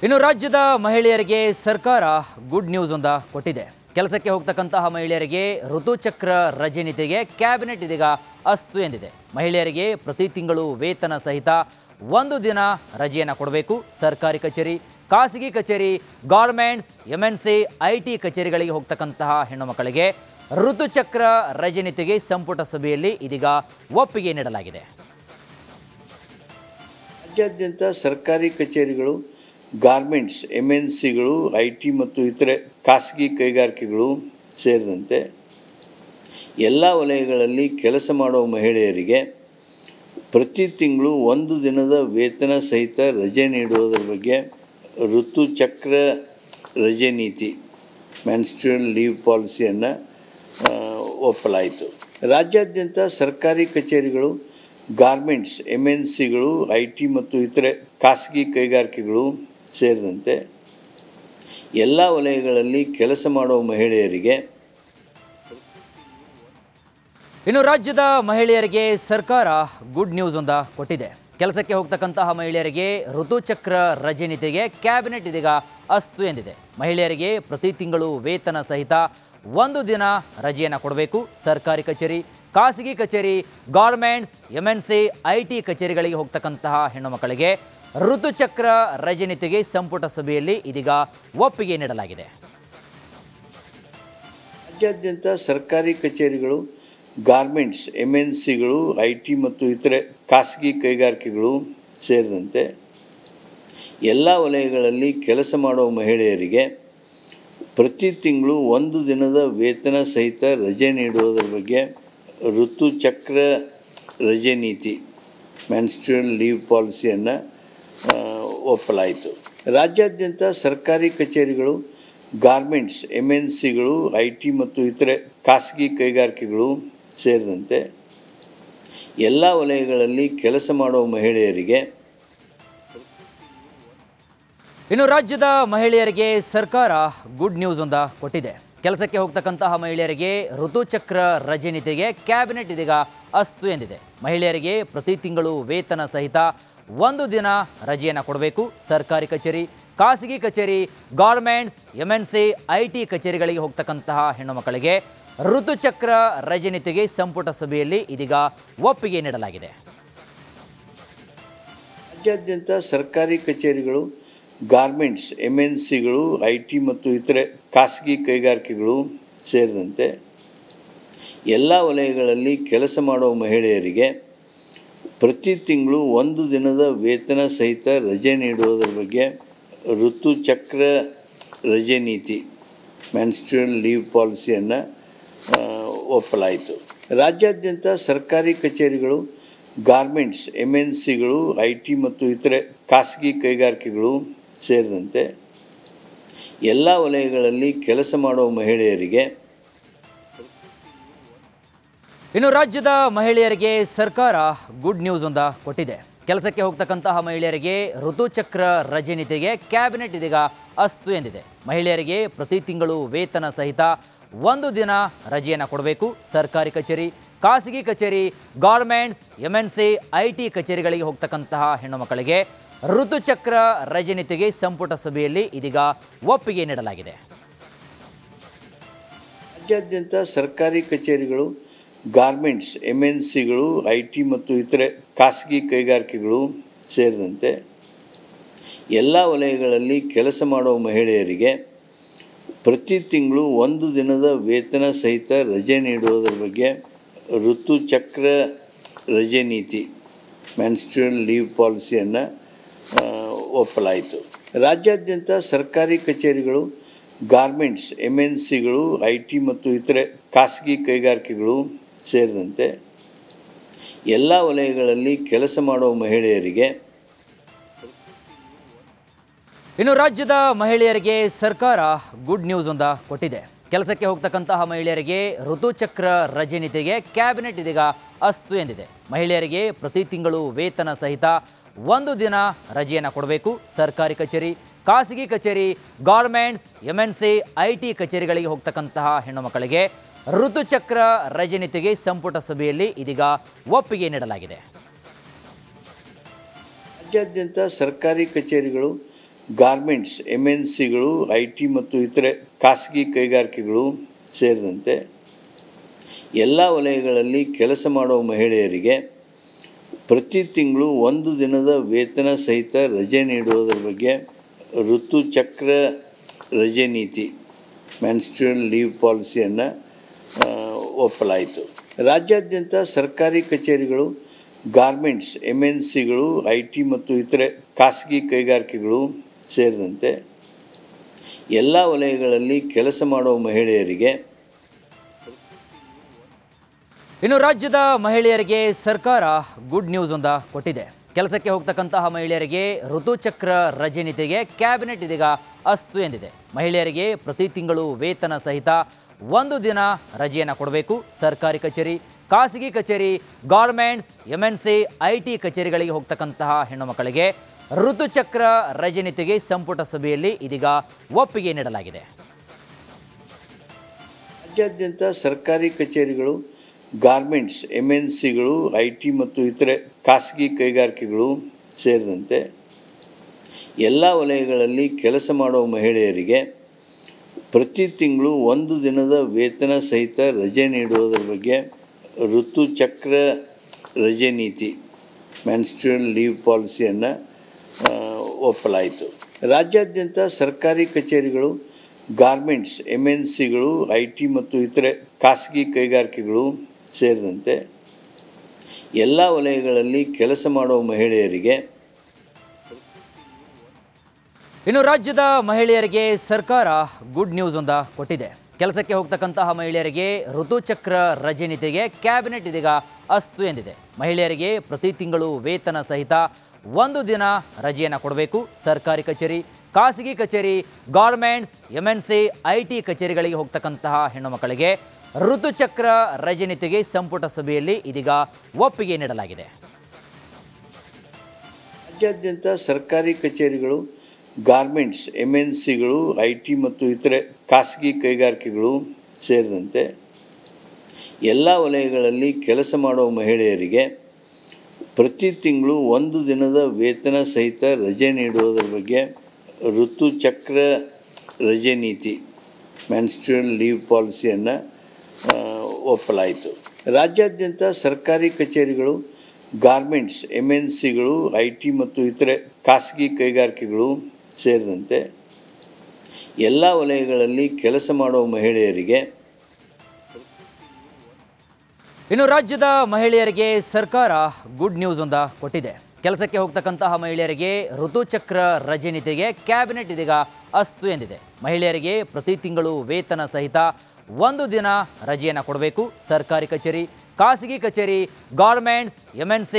ಇನ್ನು ರಾಜ್ಯದ ಮಹಿಳೆಯರಿಗೆ ಸರ್ಕಾರ ಗುಡ್ ನ್ಯೂಸ್ ಒಂದ ಕೊಟ್ಟಿದೆ. ಕೆಲಸಕ್ಕೆ ಹೋಗತಕ್ಕಂತಹ ಮಹಿಳೆಯರಿಗೆ ಋತುಚಕ್ರ ರಜೆ ನೀತಿಗೆ ಕ್ಯಾಬಿನೆಟ್ ಇದೀಗ ಅಸ್ತು ಎಂದಿದೆ. ಮಹಿಳೆಯರಿಗೆ ಪ್ರತಿ ತಿಂಗಳು ವೇತನ ಸಹಿತ ಒಂದು ದಿನ ರಜೆಯನ್ನು ಕೊಡಬೇಕು. ಸರ್ಕಾರಿ ಕಚೇರಿ, ಖಾಸಗಿ ಕಚೇರಿ, ಗಾರ್ಮೆಂಟ್ಸ್, ಎಂಎನ್ಸಿ, ಐಟಿ ಕಚೇರಿಗಳಿಗೆ ಹೋಗತಕ್ಕಂತಹ ಹೆಣ್ಣು ಮಕ್ಕಳಿಗೆ ಋತುಚಕ್ರ ರಜೆ ನೀತಿಗೆ ಸಂಪುಟ ಸಭೆಯಲ್ಲಿ ಇದೀಗ ಒಪ್ಪಿಗೆ ನೀಡಲಾಗಿದೆ. ರಾಜ್ಯಾದ್ಯಂತ ಸರ್ಕಾರಿ ಕಚೇರಿಗಳು, ಗಾರ್ಮೆಂಟ್ಸ್, ಎಂಎನ್ಸಿಗಳು, ಐಟಿ ಮತ್ತು ಇತರೆ ಖಾಸಗಿ ಕೈಗಾರಿಕೆಗಳು ಸೇರಿದಂತೆ ಎಲ್ಲ ವಲಯಗಳಲ್ಲಿ ಕೆಲಸ ಮಾಡುವ ಮಹಿಳೆಯರಿಗೆ ಪ್ರತಿ ತಿಂಗಳು ಒಂದು ದಿನದ ವೇತನ ಸಹಿತ ರಜೆ ನೀಡುವುದರ ಬಗ್ಗೆ ಋತುಚಕ್ರ ರಜೆ ನೀತಿ ಮೆನ್ಸ್ಟ್ರುಯಲ್ ಲೀವ್ ಪಾಲಿಸಿಯನ್ನು ಒಪ್ಪಲಾಯಿತು. ರಾಜ್ಯಾದ್ಯಂತ ಸರ್ಕಾರಿ ಕಚೇರಿಗಳು, ಗಾರ್ಮೆಂಟ್ಸ್, ಎಂಎನ್ಸಿಗಳು, ಐಟಿ ಮತ್ತು ಇತರೆ ಖಾಸಗಿ ಕೈಗಾರಿಕೆಗಳು ಸೇರಿದಂತೆ ಎಲ್ಲ ವಲಯಗಳಲ್ಲಿ ಕೆಲಸ ಮಾಡುವ ಮಹಿಳೆಯರಿಗೆ ಇನ್ನು ರಾಜ್ಯದ ಮಹಿಳೆಯರಿಗೆ ಸರ್ಕಾರ ಗುಡ್ ನ್ಯೂಸ್ ಒಂದ ಕೊಟ್ಟಿದೆ. ಕೆಲಸಕ್ಕೆ ಹೋಗತಕ್ಕಂತಹ ಮಹಿಳೆಯರಿಗೆ ಋತುಚಕ್ರ ರಜೆ ನೀತಿಗೆ ಕ್ಯಾಬಿನೆಟ್ ಇದೀಗ ಅಸ್ತು ಎಂದಿದೆ. ಮಹಿಳೆಯರಿಗೆ ಪ್ರತಿ ತಿಂಗಳು ವೇತನ ಸಹಿತ ಒಂದು ದಿನ ರಜೆಯನ್ನು ಕೊಡಬೇಕು. ಸರ್ಕಾರಿ ಕಚೇರಿ, ಖಾಸಗಿ ಕಚೇರಿ, ಗಾರ್ಮೆಂಟ್ಸ್, ಎಂಎನ್ಸಿ, ಐಟಿ ಕಚೇರಿಗಳಿಗೆ ಹೋಗತಕ್ಕಂತಹ ಹೆಣ್ಣು ಮಕ್ಕಳಿಗೆ ಋತುಚಕ್ರ ರಜೆ ನೀತಿಗೆ ಸಂಪುಟ ಸಭೆಯಲ್ಲಿ ಇದೀಗ ಒಪ್ಪಿಗೆ ನೀಡಲಾಗಿದೆ. ರಾಜ್ಯಾದ್ಯಂತ ಸರ್ಕಾರಿ ಕಚೇರಿಗಳು, ಗಾರ್ಮೆಂಟ್ಸ್, ಎಂಎನ್ಸಿಗಳು, ಐಟಿ ಮತ್ತು ಇತರೆ ಖಾಸಗಿ ಕೈಗಾರಿಕೆಗಳು ಸೇರಿದಂತೆ ಎಲ್ಲ ವಲಯಗಳಲ್ಲಿ ಕೆಲಸ ಮಾಡುವ ಮಹಿಳೆಯರಿಗೆ ಪ್ರತಿ ತಿಂಗಳು ಒಂದು ದಿನದ ವೇತನ ಸಹಿತ ರಜೆ ನೀಡುವುದರ ಬಗ್ಗೆ ಋತುಚಕ್ರ ರಜೆ ನೀತಿ ಮೆನ್ಸ್ಟ್ರುಯಲ್ ಲೀವ್ ಪಾಲಿಸಿಯನ್ನು ಒಪ್ಪಲಾಯಿತು. ರಾಜ್ಯಾದ್ಯಂತ ಸರ್ಕಾರಿ ಕಚೇರಿಗಳು, ಗಾರ್ಮೆಂಟ್ಸ್, ಎಂಎನ್ಸಿಗಳು, ಐಟಿ ಮತ್ತು ಇತರೆ ಖಾಸಗಿ ಕೈಗಾರಿಕೆಗಳು ಸೇರಿದಂತೆ ಎಲ್ಲ ವಲಯಗಳಲ್ಲಿ ಕೆಲಸ ಮಾಡುವ ಮಹಿಳೆಯರಿಗೆ ಇನ್ನು ರಾಜ್ಯದ ಮಹಿಳೆಯರಿಗೆ ಸರ್ಕಾರ ಗುಡ್ ನ್ಯೂಸ್ ಒಂದ ಕೊಟ್ಟಿದೆ. ಕೆಲಸಕ್ಕೆ ಹೋಗತಕ್ಕಂತಹ ಮಹಿಳೆಯರಿಗೆ ಋತುಚಕ್ರ ರಜೆ ನೀತಿಗೆ ಕ್ಯಾಬಿನೆಟ್ ಇದೀಗ ಅಸ್ತು ಎಂದಿದೆ. ಮಹಿಳೆಯರಿಗೆ ಪ್ರತಿ ತಿಂಗಳು ವೇತನ ಸಹಿತ ಒಂದು ದಿನ ರಜೆಯನ್ನು ಕೊಡಬೇಕು. ಸರ್ಕಾರಿ ಕಚೇರಿ, ಖಾಸಗಿ ಕಚೇರಿ, ಗಾರ್ಮೆಂಟ್ಸ್, ಎಂಎನ್ಸಿ, ಐಟಿ ಕಚೇರಿಗಳಿಗೆ ಹೋಗತಕ್ಕಂತಹ ಹೆಣ್ಣು ಮಕ್ಕಳಿಗೆ ಋತುಚಕ್ರ ರಜೆ ನೀತಿಗೆ ಸಂಪುಟ ಸಭೆಯಲ್ಲಿ ಇದೀಗ ಒಪ್ಪಿಗೆ ನೀಡಲಾಗಿದೆ. ರಾಜ್ಯಾದ್ಯಂತ ಸರ್ಕಾರಿ ಕಚೇರಿಗಳು, ಗಾರ್ಮೆಂಟ್ಸ್, ಎಂಎನ್ಸಿಗಳು, ಐಟಿ ಮತ್ತು ಇತರೆ ಖಾಸಗಿ ಕೈಗಾರಿಕೆಗಳು ಸೇರಿದಂತೆ ಎಲ್ಲ ವಲಯಗಳಲ್ಲಿ ಕೆಲಸ ಮಾಡುವ ಮಹಿಳೆಯರಿಗೆ ಪ್ರತಿ ತಿಂಗಳು ಒಂದು ದಿನದ ವೇತನ ಸಹಿತ ರಜೆ ನೀಡುವುದರ ಬಗ್ಗೆ ಋತುಚಕ್ರ ರಜೆ ನೀತಿ ಮೆನ್ಸ್ಟ್ರುಯಲ್ ಲೀವ್ ಪಾಲಿಸಿಯನ್ನು ಒಪ್ಪಲಾಯಿತು. ರಾಜ್ಯಾದ್ಯಂತ ಸರ್ಕಾರಿ ಕಚೇರಿಗಳು, ಗಾರ್ಮೆಂಟ್ಸ್, ಎಂಎನ್ಸಿಗಳು, ಐಟಿ ಮತ್ತು ಇತರೆ ಖಾಸಗಿ ಕೈಗಾರಿಕೆಗಳು ಸೇರಿದಂತೆ ಎಲ್ಲ ವಲಯಗಳಲ್ಲಿ ಕೆಲಸ ಮಾಡುವ ಮಹಿಳೆಯರಿಗೆ ಇನ್ನು ರಾಜ್ಯದ ಮಹಿಳೆಯರಿಗೆ ಸರ್ಕಾರ ಗುಡ್ ನ್ಯೂಸ್ ಒಂದ ಕೊಟ್ಟಿದೆ. ಕೆಲಸಕ್ಕೆ ಹೋಗತಕ್ಕಂತಹ ಮಹಿಳೆಯರಿಗೆ ಋತುಚಕ್ರ ರಜೆ ನೀತಿಗೆ ಕ್ಯಾಬಿನೆಟ್ ಇದೀಗ ಅಸ್ತು ಎಂದಿದೆ. ಮಹಿಳೆಯರಿಗೆ ಪ್ರತಿ ತಿಂಗಳು ವೇತನ ಸಹಿತ ಒಂದು ದಿನ ರಜೆಯನ್ನು ಕೊಡಬೇಕು. ಸರ್ಕಾರಿ ಕಚೇರಿ, ಖಾಸಗಿ ಕಚೇರಿ, ಗಾರ್ಮೆಂಟ್ಸ್, ಎಂಎನ್ಸಿ, ಐಟಿ ಕಚೇರಿಗಳಿಗೆ ಹೋಗತಕ್ಕಂತಹ ಹೆಣ್ಣು ಮಕ್ಕಳಿಗೆ ಋತುಚಕ್ರ ರಜೆ ನೀತಿಗೆ ಸಂಪುಟ ಸಭೆಯಲ್ಲಿ ಇದೀಗ ಒಪ್ಪಿಗೆ ನೀಡಲಾಗಿದೆ. ರಾಜ್ಯಾದ್ಯಂತ ಸರ್ಕಾರಿ ಕಚೇರಿಗಳು, ಗಾರ್ಮೆಂಟ್ಸ್, ಎಂಎನ್ಸಿಗಳು, ಐಟಿ ಮತ್ತು ಇತರೆ ಖಾಸಗಿ ಕೈಗಾರಿಕೆಗಳು ಸೇರಿದಂತೆ ಎಲ್ಲ ವಲಯಗಳಲ್ಲಿ ಕೆಲಸ ಮಾಡುವ ಮಹಿಳೆಯರಿಗೆ ಪ್ರತಿ ತಿಂಗಳು ಒಂದು ದಿನದ ವೇತನ ಸಹಿತ ರಜೆ ನೀಡುವುದರ ಬಗ್ಗೆ ಋತುಚಕ್ರ ರಜೆ ನೀತಿ ಮೆನ್ಸ್ಟ್ರುಯಲ್ ಲೀವ್ ಪಾಲಿಸಿಯನ್ನು ಒಪ್ಪಲಾಯಿತು. ರಾಜ್ಯಾದ್ಯಂತ ಸರ್ಕಾರಿ ಕಚೇರಿಗಳು, ಗಾರ್ಮೆಂಟ್ಸ್, ಎಂಎನ್ಸಿಗಳು, ಐಟಿ ಮತ್ತು ಇತರೆ ಖಾಸಗಿ ಕೈಗಾರಿಕೆಗಳು ಸೇರಿದಂತೆ ಎಲ್ಲ ವಲಯಗಳಲ್ಲಿ ಕೆಲಸ ಮಾಡುವ ಮಹಿಳೆಯರಿಗೆ ಇನ್ನು ರಾಜ್ಯದ ಮಹಿಳೆಯರಿಗೆ ಸರ್ಕಾರ ಗುಡ್ ನ್ಯೂಸ್ ಒಂದ ಕೊಟ್ಟಿದೆ. ಕೆಲಸಕ್ಕೆ ಹೋಗತಕ್ಕಂತಹ ಮಹಿಳೆಯರಿಗೆ ಋತುಚಕ್ರ ರಜೆ ನೀತಿಗೆ ಕ್ಯಾಬಿನೆಟ್ ಇದೀಗ ಅಸ್ತು ಎಂದಿದೆ. ಮಹಿಳೆಯರಿಗೆ ಪ್ರತಿ ತಿಂಗಳು ವೇತನ ಸಹಿತ ಒಂದು ದಿನ ರಜೆಯನ್ನು ಕೊಡಬೇಕು. ಸರ್ಕಾರಿ ಕಚೇರಿ, ಖಾಸಗಿ ಕಚೇರಿ, ಗಾರ್ಮೆಂಟ್ಸ್, ಎಂಎನ್ಸಿ, ಐಟಿ ಕಚೇರಿಗಳಿಗೆ ಹೋಗತಕ್ಕಂತಹ ಹೆಣ್ಣು ಮಕ್ಕಳಿಗೆ ಋತುಚಕ್ರ ರಜೆ ನೀತಿಗೆ ಸಂಪುಟ ಸಭೆಯಲ್ಲಿ ಇದೀಗ ಒಪ್ಪಿಗೆ ನೀಡಲಾಗಿದೆ. ರಾಜ್ಯಾದ್ಯಂತ ಸರ್ಕಾರಿ ಕಚೇರಿಗಳು, ಗಾರ್ಮೆಂಟ್ಸ್ MNCಗಳು IT ಮತ್ತು ಇತರೆ ಖಾಸಗಿ ಕೈಗಾರಿಕೆಗಳು ಸೇರಿದಂತೆ ಎಲ್ಲ ವಲಯಗಳಲ್ಲಿ ಕೆಲಸ ಮಾಡುವ ಮಹಿಳೆಯರಿಗೆ ಪ್ರತಿ ತಿಂಗಳು 1 ದಿನದ ವೇತನ ಸಹಿತ ರಜೆ ನೀಡುವುದರ ಬಗ್ಗೆ ಋತುಚಕ್ರ ರಜೆ ನೀತಿ ಮೆನ್ಸ್ಟ್ರುಯಲ್ ಲೀವ್ ಪಾಲಿಸಿಯನ್ನು ಒಪ್ಪಲಾಯಿತು. ರಾಜ್ಯಾದ್ಯಂತ ಸರ್ಕಾರಿ ಕಚೇರಿಗಳು, ಗಾರ್ಮೆಂಟ್ಸ್ MNCಗಳು, IT ಮತ್ತು ಇತರೆ ಖಾಸಗಿ ಕೈಗಾರಿಕೆಗಳು ಸೇರಿದಂತೆ ಎಲ್ಲ ವಲಯಗಳಲ್ಲಿ ಕೆಲಸ ಮಾಡುವ ಮಹಿಳೆಯರಿಗೆ ಇನ್ನು ರಾಜ್ಯದ ಮಹಿಳೆಯರಿಗೆ ಸರ್ಕಾರ ಗುಡ್ ನ್ಯೂಸ್ ಒಂದ ಕೊಟ್ಟಿದೆ. ಕೆಲಸಕ್ಕೆ ಹೋಗ್ತಕ್ಕಂತಹ ಮಹಿಳೆಯರಿಗೆ ಋತುಚಕ್ರ ರಜೆ ನೀತಿಗೆ ಕ್ಯಾಬಿನೆಟ್ ಇದೀಗ ಅಸ್ತು ಎಂದಿದೆ. ಮಹಿಳೆಯರಿಗೆ ಪ್ರತಿ ತಿಂಗಳು ವೇತನ ಸಹಿತ 1 ದಿನ ರಜೆಯನ್ನು ಕೊಡಬೇಕು. ಸರ್ಕಾರಿ ಕಚೇರಿ, ಖಾಸಗಿ ಕಚೇರಿ, ಗಾರ್ಮೆಂಟ್ಸ್, MNC, IT ಕಚೇರಿಗಳಿಗೆ ಹೋಗ್ತಕ್ಕಂತಹ ಹೆಣ್ಣು ಮಕ್ಕಳಿಗೆ ಋತುಚಕ್ರ ರಜೆ ನೀತಿಗೆ ಸಂಪುಟ ಸಭೆಯಲ್ಲಿ ಇದೀಗ ಒಪ್ಪಿಗೆ ನೀಡಲಾಗಿದೆ. ರಾಜ್ಯಾದ್ಯಂತ ಸರ್ಕಾರಿ ಕಚೇರಿಗಳು, ಗಾರ್ಮೆಂಟ್ಸ್ MNCಗಳು, IT ಮತ್ತು ಇತರೆ ಖಾಸಗಿ ಕೈಗಾರಿಕೆಗಳು ಸೇರಿದಂತೆ ಎಲ್ಲ ವಲಯಗಳಲ್ಲಿ ಕೆಲಸ ಮಾಡುವ ಮಹಿಳೆಯರಿಗೆ ಪ್ರತಿ ತಿಂಗಳು 1 ದಿನದ ವೇತನ ಸಹಿತ ರಜೆ ನೀಡುವುದರ ಬಗ್ಗೆ ಋತುಚಕ್ರ ರಜೆ ನೀತಿ ಮೆನ್ಸ್ಟ್ರುಯಲ್ ಲೀವ್ ಪಾಲಿಸಿಯನ್ನು ಒಪ್ಪಲಾಯಿತು. ರಾಜ್ಯಾದ್ಯಂತ ಸರ್ಕಾರಿ ಕಚೇರಿಗಳು, ಗಾರ್ಮೆಂಟ್ಸ್ MNCಗಳು, IT ಮತ್ತು ಇತರೆ ಖಾಸಗಿ ಕೈಗಾರಿಕೆಗಳು ಸೇರಿದಂತೆ ಎಲ್ಲ ವಲಯಗಳಲ್ಲಿ ಕೆಲಸ ಮಾಡುವ ಮಹಿಳೆಯರಿಗೆ ಇನ್ನು ರಾಜ್ಯದ ಮಹಿಳೆಯರಿಗೆ ಸರ್ಕಾರ ಗುಡ್ ನ್ಯೂಸ್ ಒಂದ ಕೊಟ್ಟಿದೆ. ಕೆಲಸಕ್ಕೆ ಹೋಗ್ತಕ್ಕಂತಹ ಮಹಿಳೆಯರಿಗೆ ಋತುಚಕ್ರ ರಜೆ ನೀತಿಗೆ ಕ್ಯಾಬಿನೆಟ್ ಇದೀಗ ಅಸ್ತು ಎಂದಿದೆ. ಮಹಿಳೆಯರಿಗೆ ಪ್ರತಿ ತಿಂಗಳು ವೇತನ ಸಹಿತ 1 ದಿನ ರಜೆಯನ್ನು ಕೊಡಬೇಕು. ಸರ್ಕಾರಿ ಕಚೇರಿ, ಖಾಸಗಿ ಕಚೇರಿ, ಗಾರ್ಮೆಂಟ್ಸ್, MNC, IT ಕಚೇರಿಗಳಿಗೆ ಹೋಗ್ತಕ್ಕಂತಹ ಹೆಣ್ಣು ಮಕ್ಕಳಿಗೆ ಋತುಚಕ್ರ ರಜೆ ನೀತಿಗೆ ಸಂಪುಟ ಸಭೆಯಲ್ಲಿ ಇದೀಗ ಒಪ್ಪಿಗೆ ನೀಡಲಾಗಿದೆ. ರಾಜ್ಯಾದ್ಯಂತ ಸರ್ಕಾರಿ ಕಚೇರಿಗಳು, ಗಾರ್ಮೆಂಟ್ಸ್ MNCಗಳು, IT ಮತ್ತು ಇತರೆ ಖಾಸಗಿ ಕೈಗಾರಿಕೆಗಳು ಸೇರಿದಂತೆ ಎಲ್ಲ ವಲಯಗಳಲ್ಲಿ ಕೆಲಸ ಮಾಡುವ ಮಹಿಳೆಯರಿಗೆ ಪ್ರತಿ ತಿಂಗಳು 1 ದಿನದ ವೇತನ ಸಹಿತ ರಜೆ ನೀಡುವುದರ ಬಗ್ಗೆ ಋತುಚಕ್ರ ರಜೆ ನೀತಿ ಮೆನ್ಸ್ಟ್ರುಯಲ್ ಲೀವ್ ಪಾಲಿಸಿಯನ್ನು ಒಪ್ಪಲಾಯಿತು. ರಾಜ್ಯಾದ್ಯಂತ ಸರ್ಕಾರಿ ಕಚೇರಿಗಳು, ಗಾರ್ಮೆಂಟ್ಸ್ MNCಗಳು, IT ಮತ್ತು ಇತರೆ ಖಾಸಗಿ ಕೈಗಾರಿಕೆಗಳು ಸೇರಿದಂತೆ ಎಲ್ಲ ವಲಯಗಳಲ್ಲಿ ಕೆಲಸ ಮಾಡುವ ಮಹಿಳೆಯರಿಗೆ ಇನ್ನು ರಾಜ್ಯದ ಮಹಿಳೆಯರಿಗೆ ಸರ್ಕಾರ ಗುಡ್ ನ್ಯೂಸ್ ಒಂದ ಕೊಟ್ಟಿದೆ. ಕೆಲಸಕ್ಕೆ ಹೋಗ್ತಕ್ಕಂತಹ ಮಹಿಳೆಯರಿಗೆ ಋತುಚಕ್ರ ರಜೆ ನೀತಿಗೆ ಕ್ಯಾಬಿನೆಟ್ ಇದೀಗ ಅಸ್ತು ಎಂದಿದೆ. ಮಹಿಳೆಯರಿಗೆ ಪ್ರತಿ ತಿಂಗಳು ವೇತನ ಸಹಿತ 1 ದಿನ ರಜೆಯನ್ನು ಕೊಡಬೇಕು. ಸರ್ಕಾರಿ ಕಚೇರಿ, ಖಾಸಗಿ ಕಚೇರಿ, ಗಾರ್ಮೆಂಟ್ಸ್, MNC